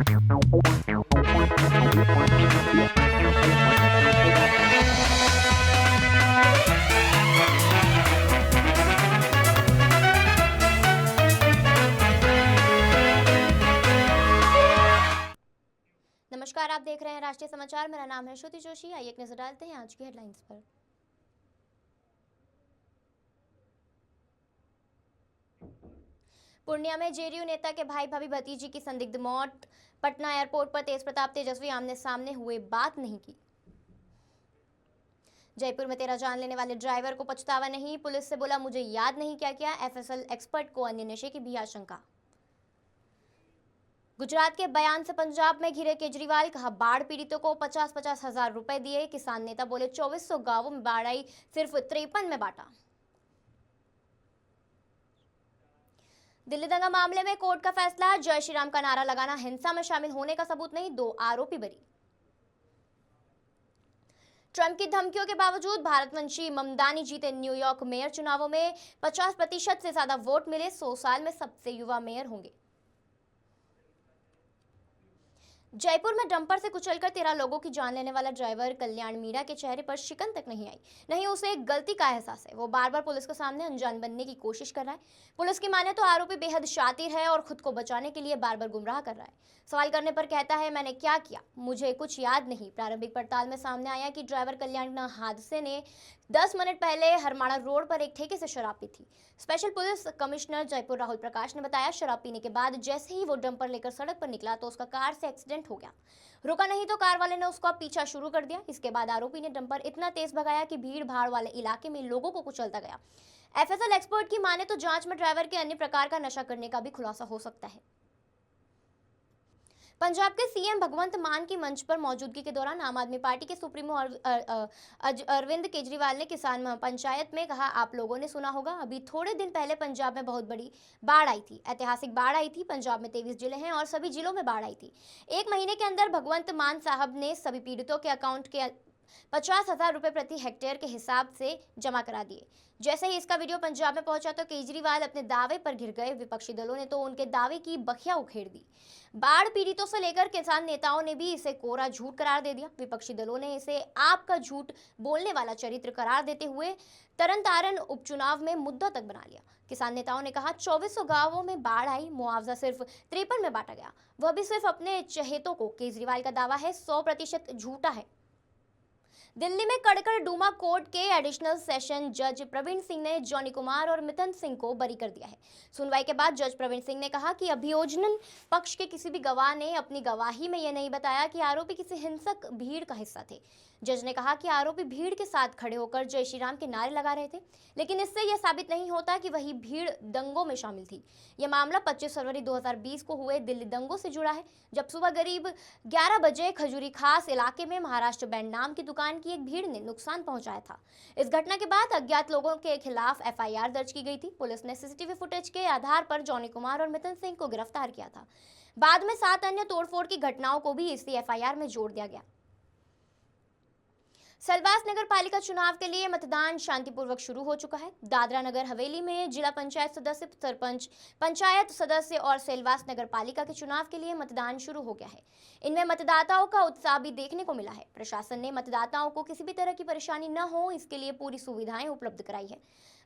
नमस्कार, आप देख रहे हैं राष्ट्रीय समाचार। मेरा नाम है श्रुति जोशी। आइए एक नजर डालते हैं आज की हेडलाइंस पर। पूर्णिया में जेडीयू नेता के भाई भाभी भतीजी की संदिग्ध मौत। पटना एयरपोर्ट पर तेज प्रताप तेजस्वी आमने सामने हुए, बात नहीं की। जयपुर में 13 जान लेने वाले ड्राइवर को पछतावा नहीं, पुलिस से बोला मुझे याद नहीं क्या किया। एफएसएल एक्सपर्ट को अन्य नशे की भी आशंका। गुजरात के बयान से पंजाब में घिरे केजरीवाल, कहा बाढ़ पीड़ितों को 50-50 हजार रुपए दिए। किसान नेता बोले 2400 गांवों में बाढ़ आई, सिर्फ 53 में बांटा। दिल्ली दंगा मामले में कोर्ट का फैसला, जय श्री राम का नारा लगाना हिंसा में शामिल होने का सबूत नहीं, 2 आरोपी बरी। ट्रंप की धमकियों के बावजूद भारतवंशी ममदानी जीते न्यूयॉर्क मेयर चुनावों में। 50% से ज्यादा वोट मिले, 100 साल में सबसे युवा मेयर होंगे। जयपुर में डंपर से कुचलकर 13 लोगों की जान लेने वाला ड्राइवर कल्याण मीणा के चेहरे पर शिकन तक नहीं आई। नहीं उसे एक गलती का एहसास है, वो बार बार पुलिस के सामने अनजान बनने की कोशिश कर रहा है। पुलिस की माने तो आरोपी बेहद शातिर है और खुद को बचाने के लिए बार बार गुमराह कर रहा है। सवाल करने पर कहता है मैंने क्या किया, मुझे कुछ याद नहीं। प्रारंभिक पड़ताल में सामने आया कि ड्राइवर कल्याण हादसे ने 10 मिनट पहले हरमाड़ा रोड पर एक ठेके से शराब पी थी। Special police commissioner Jaipur Rahul Prakash ने बताया, शराब पीने के बाद जैसे ही वो डंपर लेकर सड़क पर निकला तो उसका कार से एक्सीडेंट हो गया। रुका नहीं तो कार वाले ने उसका पीछा शुरू कर दिया। इसके बाद आरोपी ने डंपर इतना तेज भगाया कि भीड़ भाड़ वाले इलाके में लोगों को कुचलता गया। एफएसएल एक्सपर्ट की माने तो जांच में ड्राइवर के अन्य प्रकार का नशा करने का भी खुलासा हो सकता है। पंजाब के सीएम भगवंत मान की मंच पर मौजूदगी के दौरान आम आदमी पार्टी के सुप्रीमो अरविंद केजरीवाल ने किसान पंचायत में कहा, आप लोगों ने सुना होगा अभी थोड़े दिन पहले पंजाब में बहुत बड़ी बाढ़ आई थी, ऐतिहासिक बाढ़ आई थी। पंजाब में 23 जिले हैं और सभी जिलों में बाढ़ आई थी। 1 महीने के अंदर भगवंत मान साहब ने सभी पीड़ितों के अकाउंट के 50,000 रुपए प्रति हेक्टेयर के हिसाब से जमा करा दिए। जैसे ही इसका वीडियो पंजाब में पहुंचा तो केजरीवाल अपने दावे पर घिर गए। विपक्षी दलों ने तो उनके दावे की बखिया उखेड़ दी। बाढ़ पीड़ितों से लेकर किसान नेताओं ने भी इसे कोरा झूठ करार दे दिया। विपक्षी दलों ने इसे आपका झूठ बोलने वाला चरित्र करार देते हुए तरन उपचुनाव में मुद्दा तक बना लिया। किसान नेताओं ने कहा 2400 गांवों में बाढ़ आई, मुआवजा सिर्फ 53 में बांटा गया, वह भी सिर्फ अपने चहेतों को। केजरीवाल का दावा है 100% झूठा है। दिल्ली में कड़कड़ डूमा कोर्ट के एडिशनल सेशन जज प्रवीण सिंह ने जॉनी कुमार और मिथुन सिंह को बरी कर दिया है। सुनवाई के बाद जज प्रवीण सिंह ने कहा कि अभियोजन पक्ष के किसी भी गवाह ने अपनी गवाही में यह नहीं बताया कि आरोपी किसी हिंसक भीड़ का हिस्सा थे। जज ने कहा कि आरोपी भीड़ के साथ खड़े होकर जय श्री राम के नारे लगा रहे थे, लेकिन इससे यह साबित नहीं होता कि वही भीड़ दंगों में शामिल थी। यह मामला 25 फरवरी 2020 को हुए दिल्ली दंगों से जुड़ा है, जब सुबह करीब 11 बजे खजूरी खास इलाके में महाराष्ट्र बैंड नाम की दुकान की एक भीड़ ने नुकसान पहुंचाया था। इस घटना के बाद अज्ञात लोगों के खिलाफ एफआईआर दर्ज की गई थी। पुलिस ने सीसीटीवी फुटेज के आधार पर जॉनी कुमार और मिथुन सिंह को गिरफ्तार किया था। बाद में 7 अन्य तोड़फोड़ की घटनाओं को भी इसी एफआईआर में जोड़ दिया गया। सेल्वास नगर पालिका चुनाव के लिए मतदान शांतिपूर्वक शुरू हो चुका है। दादरा नगर हवेली में जिला पंचायत सदस्य, सरपंच, पंचायत सदस्य और सेल्वास नगर पालिका के चुनाव के लिए मतदान शुरू हो गया है। इनमें मतदाताओं का उत्साह भी देखने को मिला है। प्रशासन ने मतदाताओं को किसी भी तरह की परेशानी न हो, इसके लिए पूरी सुविधाएं उपलब्ध कराई है।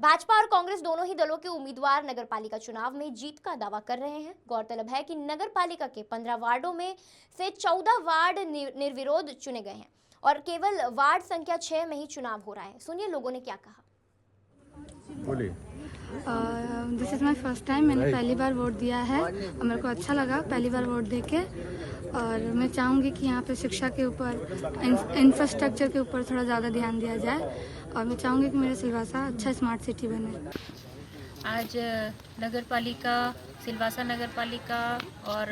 भाजपा और कांग्रेस दोनों ही दलों के उम्मीदवार नगर पालिका चुनाव में जीत का दावा कर रहे हैं। गौरतलब है कि नगर पालिका के 15 वार्डों में से 14 वार्ड निर्विरोध चुने गए हैं और केवल वार्ड संख्या 6 में ही चुनाव हो रहा है। सुनिए लोगों ने क्या कहा। बोलिए। This is my first time, मैंने पहली बार वोट दिया है और मेरे को अच्छा लगा पहली बार वोट देके। और मैं चाहूँगी कि यहाँ पे शिक्षा के ऊपर, इंफ्रास्ट्रक्चर के ऊपर थोड़ा ज़्यादा ध्यान दिया जाए और मैं चाहूँगी कि मेरा सिलवासा अच्छा स्मार्ट सिटी बने। आज नगर पालिका, सिलवासा नगर पालिका और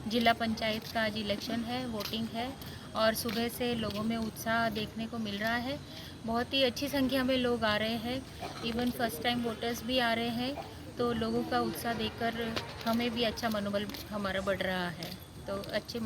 जिला पंचायत का आज इलेक्शन है, वोटिंग है और सुबह से लोगों में उत्साह देखने को मिल रहा है। बहुत ही अच्छी संख्या में लोग आ रहे हैं, इवन फर्स्ट टाइम वोटर्स भी आ रहे हैं, तो लोगों का उत्साह देखकर हमें भी अच्छा मनोबल हमारा बढ़ रहा है। तो अच्छा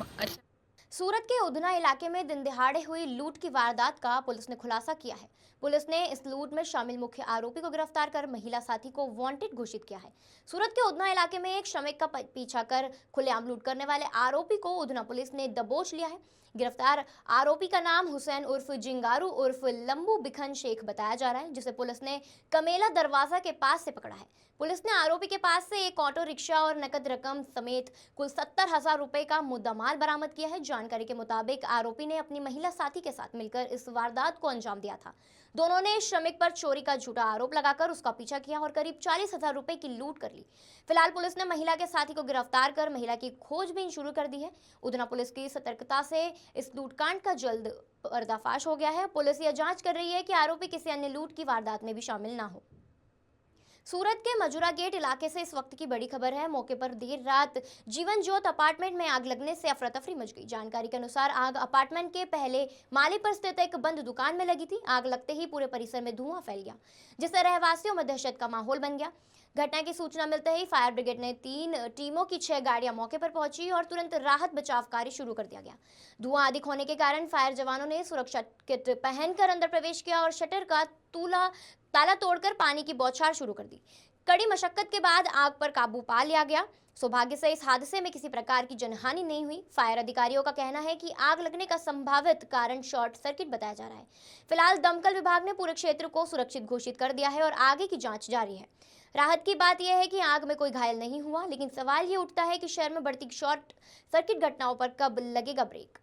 सूरत के उधना इलाके में दिन दिहाड़े हुई लूट की वारदात का पुलिस ने खुलासा किया है। पुलिस ने इस लूट में शामिल मुख्य आरोपी को गिरफ्तार कर महिला साथी को वांटेड घोषित किया है। सूरत के उधना इलाके में एक श्रमिक का पीछा कर खुलेआम लूट करने वाले आरोपी को उधना पुलिस ने दबोच लिया है। गिरफ्तार आरोपी का नाम हुसैन उर्फ जिंगारू उर्फ लंबू बिखन शेख बताया जा रहा है, जिसे पुलिस ने कमेला दरवाजा के पास से पकड़ा है। पुलिस ने आरोपी के पास से एक ऑटो रिक्शा और नकद रकम समेत कुल 70,000 रुपए का मुद्दामाल बरामद किया है। जानकारी के मुताबिक आरोपी ने अपनी महिला साथी के साथ मिलकर इस वारदात को अंजाम दिया था। दोनों ने श्रमिक पर चोरी का झूठा आरोप लगाकर उसका पीछा किया और करीब 40,000 रुपए की लूट कर ली। फिलहाल पुलिस ने महिला के साथी को गिरफ्तार कर महिला की खोजबीन शुरू कर दी है। उधना पुलिस की सतर्कता से इस लूटकांड का जल्द पर्दाफाश हो गया है। पुलिस यह जांच कर रही है कि आरोपी किसी अन्य लूट की वारदात में भी शामिल ना हो। सूरत के मजूरा गेट इलाके से इस वक्त की बड़ी खबर है। मौके पर देर रात जीवन ज्योत अपार्टमेंट में आग लगने से अफरा तफरी मच गई। जानकारी के अनुसार आग अपार्टमेंट के पहले माले पर स्थित एक बंद दुकान में लगी थी। आग लगते ही पूरे परिसर में धुआं फैल गया, जिससे रहवासियों में दहशत का माहौल बन गया। घटना की सूचना मिलते ही फायर ब्रिगेड ने 3 टीमों की 6 गाड़ियां मौके पर पहुंची और तुरंत राहत बचाव कार्य शुरू कर दिया गया। धुआं अधिक होने के कारण फायर जवानों ने सुरक्षा किट पहनकर अंदर प्रवेश किया और शटर का ताला तोड़कर पानी की बौछार शुरू कर दी। कड़ी मशक्कत के बाद आग पर काबू पा लिया गया। सौभाग्य से इस हादसे में किसी प्रकार की जनहानि नहीं हुई। फायर अधिकारियों का कहना है कि आग लगने का संभावित कारण शॉर्ट सर्किट बताया जा रहा है। फिलहाल दमकल विभाग ने पूरे क्षेत्र को सुरक्षित घोषित कर दिया है और आगे की जांच जारी है। राहत की बात यह है कि आग में कोई घायल नहीं हुआ, लेकिन सवाल ये उठता है कि शहर में बढ़ती शॉर्ट सर्किट घटनाओं पर कब लगेगा ब्रेक।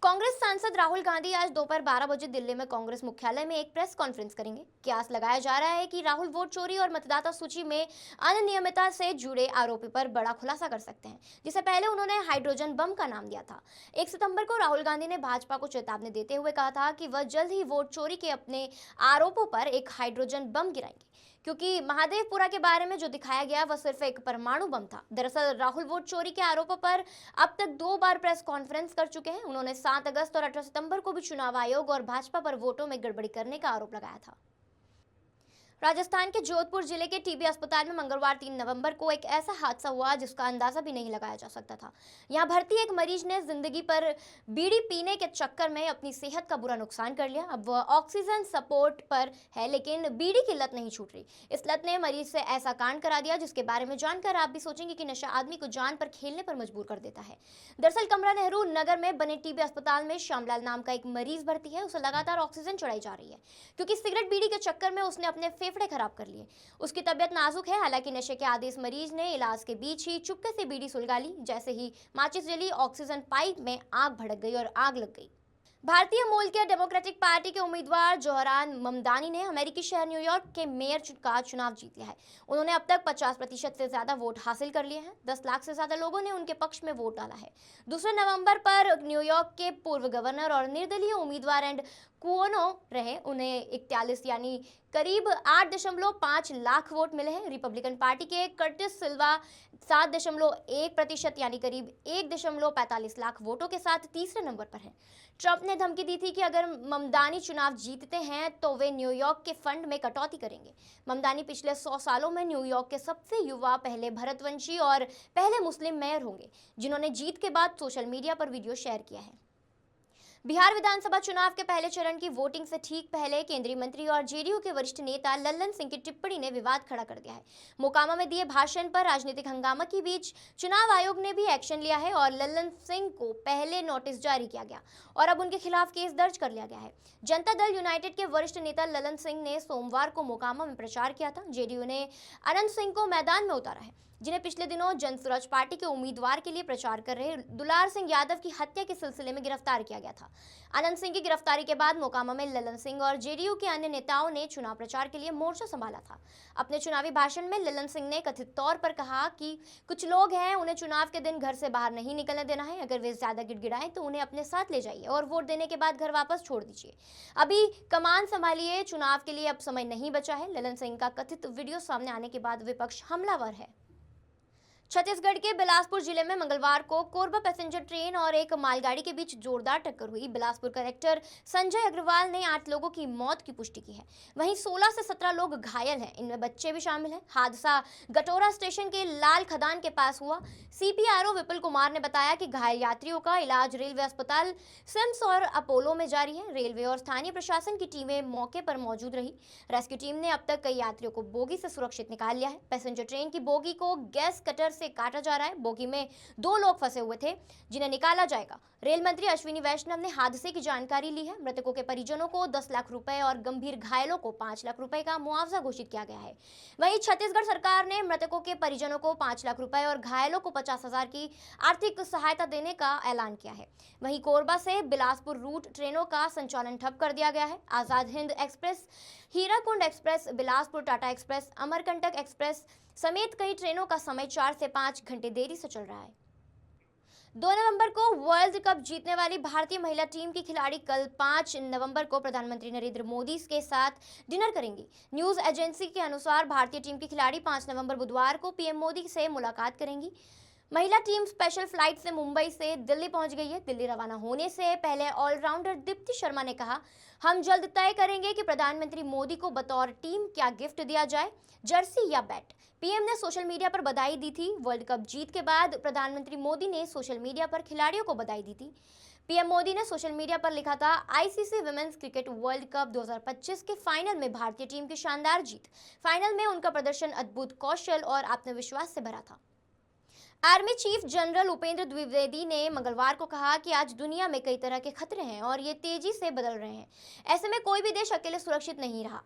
कांग्रेस सांसद राहुल गांधी आज दोपहर 12 बजे दिल्ली में कांग्रेस मुख्यालय में एक प्रेस कॉन्फ्रेंस करेंगे। कयास लगाया जा रहा है कि राहुल वोट चोरी और मतदाता सूची में अनियमितता से जुड़े आरोपी पर बड़ा खुलासा कर सकते हैं, जिसे पहले उन्होंने हाइड्रोजन बम का नाम दिया था। 1 सितंबर को राहुल गांधी ने भाजपा को चेतावनी देते हुए कहा था कि वह जल्द ही वोट चोरी के अपने आरोपों पर एक हाइड्रोजन बम गिराएंगे, क्योंकि महादेवपुरा के बारे में जो दिखाया गया वह सिर्फ एक परमाणु बम था। दरअसल राहुल वोट चोरी के आरोपों पर अब तक 2 बार प्रेस कॉन्फ्रेंस कर चुके हैं। उन्होंने 7 अगस्त और 18 सितंबर को भी चुनाव आयोग और भाजपा पर वोटों में गड़बड़ी करने का आरोप लगाया था। राजस्थान के जोधपुर जिले के टीबी अस्पताल में मंगलवार 3 नवंबर को एक ऐसा हादसा हुआ जिसका अंदाजा भी नहीं लगाया जा सकता था। यहां भर्ती एक मरीज ने जिंदगी पर बीड़ी पीने के चक्कर में अपनी सेहत का बुरा नुकसान कर लिया। अब वह ऑक्सीजन सपोर्ट पर है, लेकिन बीड़ी की लत नहीं छूट रही। इस लत ने मरीज से ऐसा कांड करा दिया जिसके बारे में जानकर आप भी सोचेंगे कि नशा आदमी को जान पर खेलने पर मजबूर कर देता है। दरअसल कमला नेहरू नगर में बने टीबी अस्पताल में श्यामलाल नाम का एक मरीज भर्ती है। उसे लगातार ऑक्सीजन चढ़ाई जा रही है, क्योंकि सिगरेट बीड़ी के चक्कर में उसने अपने फेफड़े खराब कर लिए। उसकी तबीयत नाजुक है। हालांकि नशे के आदी इस मरीज ने इलाज के बीच ही चुपके से बीड़ी सुलगा ली। जैसे ही माचिस जली, ऑक्सीजन पाइप में आग भड़क गई और आग लग गई। भारतीय मूल के डेमोक्रेटिक पार्टी के उम्मीदवार जोहरान ममदानी ने अमेरिकी शहर न्यूयॉर्क के मेयर का चुनाव जीत लिया है। उन्होंने अब तक 50% से ज्यादा वोट हासिल कर लिए हैं। 10 लाख से ज्यादा लोगों ने उनके पक्ष में वोट डाला है। 2 नवंबर पर न्यूयॉर्क के पूर्व गवर्नर और निर्दलीय उम्मीदवार एंड कुओनो रहे। उन्हें 41 यानी करीब 8.5 लाख वोट मिले हैं। रिपब्लिकन पार्टी के कर्टिस सिल्वा 7.1% यानी करीब 1.45 लाख वोटों के साथ तीसरे नंबर पर हैं। ट्रंप ने धमकी दी थी कि अगर ममदानी चुनाव जीतते हैं तो वे न्यूयॉर्क के फंड में कटौती करेंगे। ममदानी पिछले 100 सालों में न्यूयॉर्क के सबसे युवा, पहले भरतवंशी और पहले मुस्लिम मेयर होंगे, जिन्होंने जीत के बाद सोशल मीडिया पर वीडियो शेयर किया है। बिहार विधानसभा चुनाव के पहले चरण की वोटिंग से ठीक पहले केंद्रीय मंत्री और जेडीयू के वरिष्ठ नेता लल्लन सिंह की टिप्पणी ने विवाद खड़ा कर दिया है। मोकामा में दिए भाषण पर राजनीतिक हंगामा के बीच चुनाव आयोग ने भी एक्शन लिया है और लल्लन सिंह को पहले नोटिस जारी किया गया और अब उनके खिलाफ केस दर्ज कर लिया गया है। जनता दल यूनाइटेड के वरिष्ठ नेता लल्लन सिंह ने सोमवार को मोकामा में प्रचार किया था। जेडीयू ने अनंत सिंह को मैदान में उतारा है, जिन्हें पिछले दिनों जनसुराज पार्टी के उम्मीदवार के लिए प्रचार कर रहे दुलार सिंह यादव की हत्या के सिलसिले में गिरफ्तार किया गया था। अनंत सिंह की गिरफ्तारी के बाद मोकामा में लल्लन सिंह और जेडीयू के अन्य नेताओं ने चुनाव प्रचार के लिए मोर्चा संभाला था। अपने चुनावी भाषण में लल्लन सिंह ने कथित तौर पर कहा कि कुछ लोग हैं, उन्हें चुनाव के दिन घर से बाहर नहीं निकलने देना है। अगर वे ज्यादा गिड़गिड़ाएं तो उन्हें अपने साथ ले जाइए और वोट देने के बाद घर वापस छोड़ दीजिए। अभी कमान संभालिए, चुनाव के लिए अब समय नहीं बचा है। लल्लन सिंह का कथित वीडियो सामने आने के बाद विपक्ष हमलावर है। छत्तीसगढ़ के बिलासपुर जिले में मंगलवार को कोरबा पैसेंजर ट्रेन और एक मालगाड़ी के बीच जोरदार टक्कर हुई। बिलासपुर कलेक्टर संजय अग्रवाल ने 8 लोगों की मौत की पुष्टि की है, वहीं 16 से 17 लोग घायल हैं, इनमें बच्चे भी शामिल हैं। हादसा गटोरा स्टेशन के लाल खदान के पास हुआ। CPRO विपुल कुमार ने बताया कि घायल यात्रियों का इलाज रेलवे अस्पताल सिम्स और अपोलो में जारी है। रेलवे और स्थानीय प्रशासन की टीमें मौके पर मौजूद रही। रेस्क्यू टीम ने अब तक कई यात्रियों को बोगी से सुरक्षित निकाल लिया है। पैसेंजर ट्रेन की बोगी को गैस कटर से काटा जा रहा है। बोगी में 2 लोग फंसे हुए थे जिन्हें निकाला जाएगा। रेल मंत्री अश्विनी वैष्णव ने हादसे की जानकारी ली है। मृतकों के परिजनों को 10 लाख रुपए और गंभीर घायलों को 5 लाख रुपए का मुआवजा घोषित किया गया है। वहीं छत्तीसगढ़ सरकार ने मृतकों के परिजनों को 5 लाख रुपए और घायलों को 50,000 की आर्थिक सहायता देने का ऐलान किया है। वहीं कोरबा से बिलासपुर रूट ट्रेनों का संचालन ठप कर दिया गया है। Azad Hind express, Hirakud express, Bilaspur Tata express, Amarkantak express समेत कई ट्रेनों का समय 4 से 5 घंटे देरी से चल रहा है। 2 नवंबर को वर्ल्ड कप जीतने वाली भारतीय महिला टीम की खिलाड़ी कल 5 नवंबर को प्रधानमंत्री नरेंद्र मोदी के साथ डिनर करेंगी। न्यूज एजेंसी के अनुसार भारतीय टीम की खिलाड़ी 5 नवंबर बुधवार को पीएम मोदी से मुलाकात करेंगी। महिला टीम स्पेशल फ्लाइट से मुंबई से दिल्ली पहुंच गई है। दिल्ली रवाना होने से पहले ऑलराउंडर दीप्ति शर्मा ने कहा, हम जल्द तय करेंगे कि प्रधानमंत्री मोदी को बतौर टीम क्या गिफ्ट दिया जाए, जर्सी या बैट। पीएम ने सोशल मीडिया पर बधाई दी थी। वर्ल्ड कप जीत के बाद प्रधानमंत्री मोदी ने सोशल मीडिया पर खिलाड़ियों को बधाई दी थी। पीएम मोदी ने सोशल मीडिया पर लिखा था, ICC women's cricket world cup 2025 के फाइनल में भारतीय टीम की शानदार जीत। फाइनल में उनका प्रदर्शन अद्भुत कौशल और आत्मविश्वास से भरा था। Army chief general Upendra Dwivedi ने मंगलवार को कहा कि आज दुनिया में कई तरह के खतरे हैं और ये तेजी से बदल रहे हैं। ऐसे में कोई भी देश अकेले सुरक्षित नहीं रहा,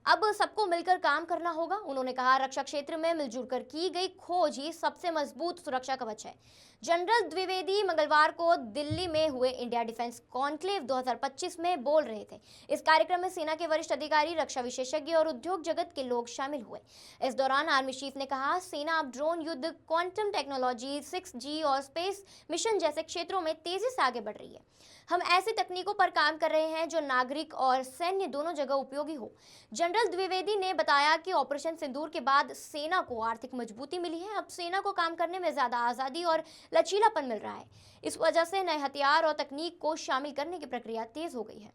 अब सबको मिलकर काम करना होगा। उन्होंने कहा, रक्षा क्षेत्र में मिलजुल कर की गई खोज ही सबसे मजबूत सुरक्षा कवच है। जनरल द्विवेदी मंगलवार को दिल्ली में हुए इंडिया डिफेंस कॉन्क्लेव 2025 में बोल रहे थे। इस कार्यक्रम में सेना के वरिष्ठ अधिकारी, रक्षा विशेषज्ञ और उद्योग जगत के लोग शामिल हुए। इस दौरान आर्मी चीफ ने कहा, सेना अब ड्रोन युद्ध, क्वांटम टेक्नोलॉजी, 6G और स्पेस मिशन जैसे क्षेत्रों में तेजी से आगे बढ़ रही है। हम ऐसी तकनीकों पर काम कर रहे हैं जो नागरिक और सैन्य दोनों जगह उपयोगी हो। जनरल द्विवेदी ने बताया कि ऑपरेशन सिंदूर के बाद सेना को आर्थिक मजबूती मिली है। अब सेना को काम करने में ज्यादा आज़ादी और लचीलापन मिल रहा है। इस वजह से नए हथियार और तकनीक को शामिल करने की प्रक्रिया तेज हो गई है।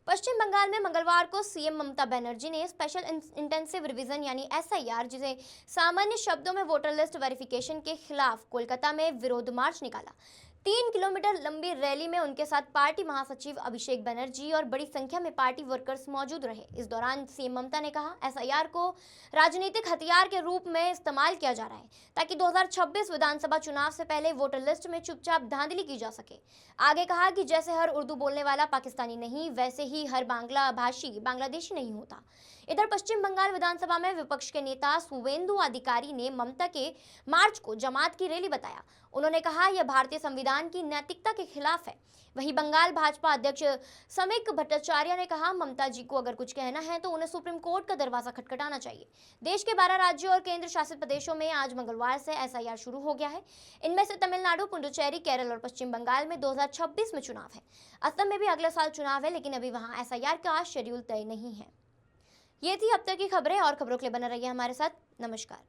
पश्चिम बंगाल में मंगलवार को सीएम ममता बनर्जी ने स्पेशल इंटेंसिव रिवीजन यानी SIR, जिसे सामान्य शब्दों में वोटर लिस्ट वेरिफिकेशन के खिलाफ कोलकाता में विरोध मार्च निकाला। 3 किलोमीटर लंबी रैली में उनके साथ पार्टी महासचिव अभिषेक बनर्जी और बड़ी संख्या में पार्टी वर्कर्स मौजूद रहे। इस दौरान सीएम ममता ने कहा, SIR को राजनीतिक हथियार के रूप में इस्तेमाल किया जा रहा है ताकि 2026 विधानसभा चुनाव से पहले वोटर लिस्ट में चुपचाप धांधली की जा सके। आगे कहा कि जैसे हर उर्दू बोलने वाला पाकिस्तानी नहीं, वैसे ही हर बांग्ला भाषी बांग्लादेशी नहीं होता। इधर पश्चिम बंगाल विधानसभा में विपक्ष के नेता शुवेंदु अधिकारी ने ममता के मार्च को जमात की रैली बताया। उन्होंने कहा, यह भारतीय संविधान की नैतिकता के खिलाफ है। वहीं बंगाल भाजपा अध्यक्ष समीक भट्टाचार्य ने कहा, ममता जी को अगर कुछ कहना है तो उन्हें सुप्रीम कोर्ट का दरवाजा खटखटाना चाहिए। देश के 12 राज्यों और केंद्र शासित प्रदेशों में आज मंगलवार से SIR शुरू हो गया है। इनमें से तमिलनाडु, पुडुचेरी, केरल और पश्चिम बंगाल में 2026 में चुनाव है। असम में भी अगले साल चुनाव है, लेकिन अभी वहां SIR का शेड्यूल तय नहीं है। ये थी अब तक की खबरें, और खबरों के लिए बना रहिए हमारे साथ। नमस्कार।